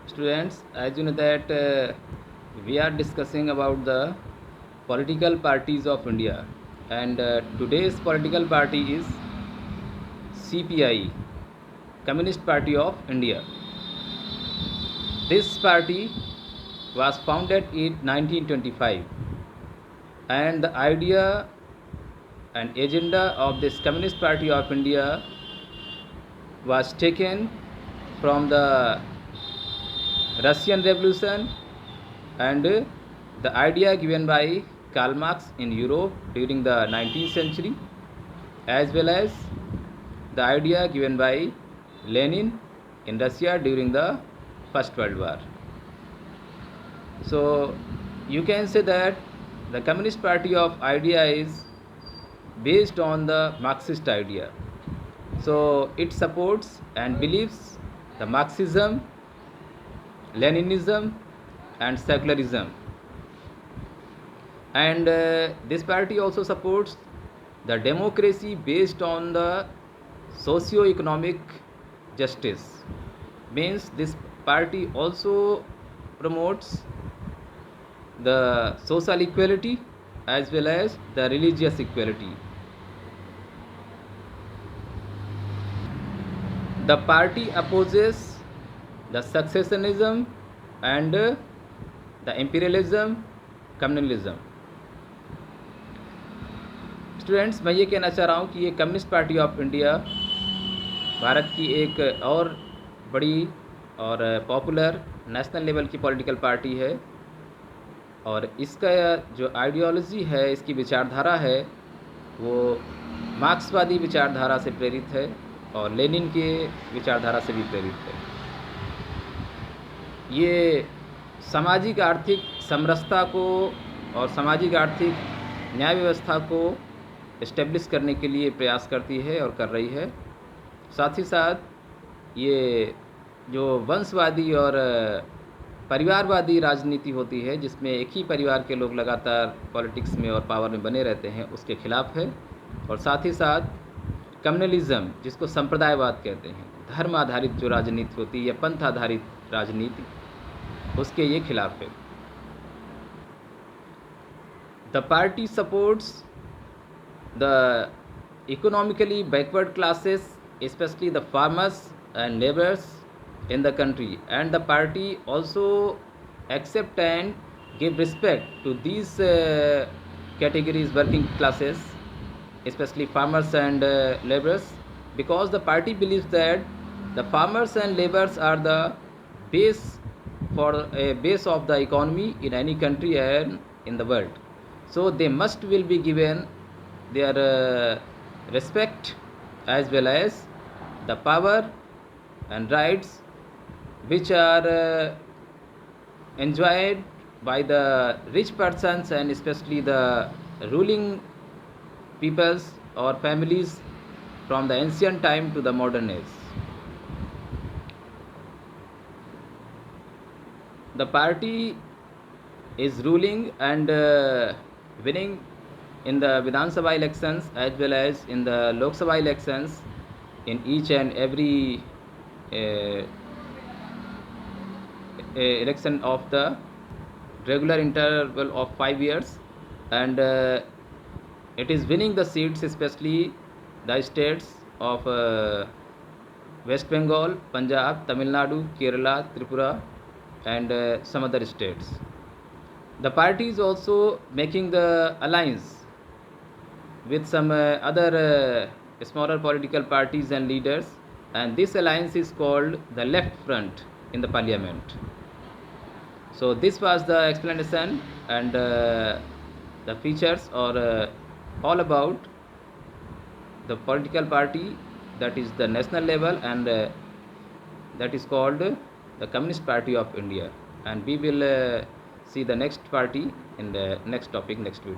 Students, as you know that we are discussing about the political parties of India, and today's political party is CPI, Communist Party of India. This party was founded in 1925, and the idea and agenda of this Communist Party of India was taken from the Russian Revolution and the idea given by Karl Marx in Europe during the 19th century, as well as the idea given by Lenin in Russia during the First World War. So you can say that the Communist Party of idea is based on the Marxist idea. So it supports and believes the Marxism, Leninism, and secularism. And this party also supports the democracy based on the socio-economic justice. Means this party also promotes the social equality as well as the religious equality. The party opposes the successionism and the imperialism, communalism. Students, मैं ये कहना चाह रहा हूँ कि ये communist party of India Bharat की एक और बड़ी और पॉपुलर नेशनल लेवल की पॉलिटिकल पार्टी है, और इसका जो आइडियोलॉजी है, इसकी विचारधारा है, वो मार्क्सवादी विचारधारा से प्रेरित है और लेनिन के विचारधारा से भी प्रेरित है। ये सामाजिक आर्थिक समरसता को और सामाजिक आर्थिक न्याय व्यवस्था को इस्टेब्लिश करने के लिए प्रयास करती है और कर रही है। साथ ही साथ ये जो वंशवादी और परिवारवादी राजनीति होती है, जिसमें एक ही परिवार के लोग लगातार पॉलिटिक्स में और पावर में बने रहते हैं, उसके खिलाफ है। और साथ ही साथ कम्युनलिज्म, जिसको संप्रदायवाद कहते हैं, धर्म आधारित जो राजनीति होती है या पंथ आधारित राजनीति, उसके ये खिलाफ है। The party supports the economically backward classes, especially the farmers and laborers in the country, and the party also accept and give respect to these categories, working classes, especially farmers and laborers, because the party believes that the farmers and laborers are the base for a base of the economy in any country and in the world. So they must will be given their respect as well as the power and rights which are enjoyed by the rich persons and especially the ruling peoples or families from the ancient time to the modern age. The party is ruling and winning in the Vidhan Sabha elections as well as in the Lok Sabha elections in each and every election of the regular interval of 5 years, and it is winning the seats, especially the states of West Bengal, Punjab, Tamil Nadu, Kerala, Tripura, and some other states. The party is also making the alliance with some other smaller political parties and leaders, and this alliance is called the Left Front in the parliament. So this was the explanation and the features or all about the political party that is the national level, and that is called the Communist Party of India. And we will see the next party in the next topic, next video.